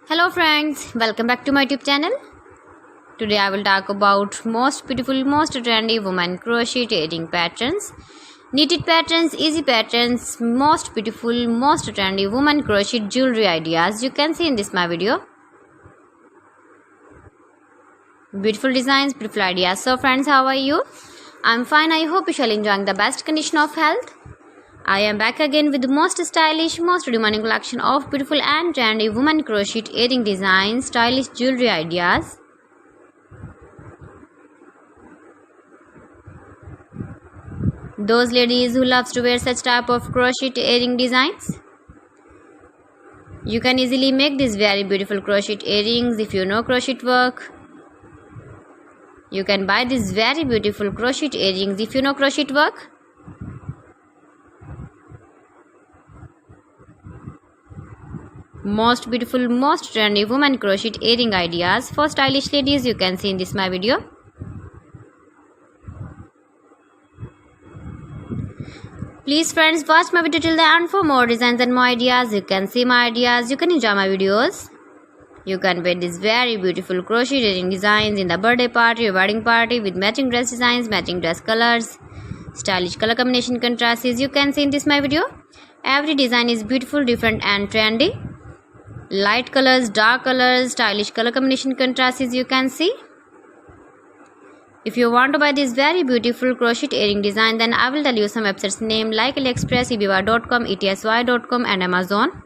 Hello friends, welcome back to my YouTube channel. Today I will talk about most beautiful, most trendy women crocheting patterns. Knitted patterns, easy patterns, most beautiful, most trendy women crochet jewelry ideas you can see in this my video. Beautiful designs, beautiful ideas. So friends, how are you? I'm fine. I hope you shall enjoying the best condition of health. I am back again with the most stylish, most demanding collection of beautiful and trendy women crochet earring designs, stylish jewelry ideas. Those ladies who loves to wear such type of crochet earring designs, you can easily make these very beautiful crochet earrings if you know crochet work. You can buy these very beautiful crochet earrings if you know crochet work. Most beautiful, most trendy women crochet earring ideas for stylish ladies you can see in this my video. Please friends, watch my video till the end for more designs and more ideas. You can see my ideas, you can enjoy my videos. You can wear these very beautiful crochet earring designs in the birthday party or wedding party with matching dress designs, matching dress colors, stylish color combination contrasts you can see in this my video. Every design is beautiful, different and trendy. Light colors, dark colors, stylish color combination contrasts you can see. If you want to buy this very beautiful crochet earring design, then I will tell you some websites name like AliExpress, eBay.com, ETSY.com and Amazon.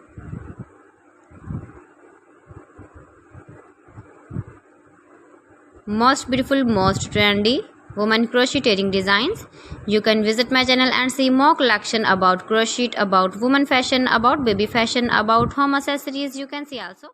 Most beautiful, most trendy women crochet earring designs. You can visit my channel and see more collection about crochet, about women fashion, about baby fashion, about home accessories you can see also.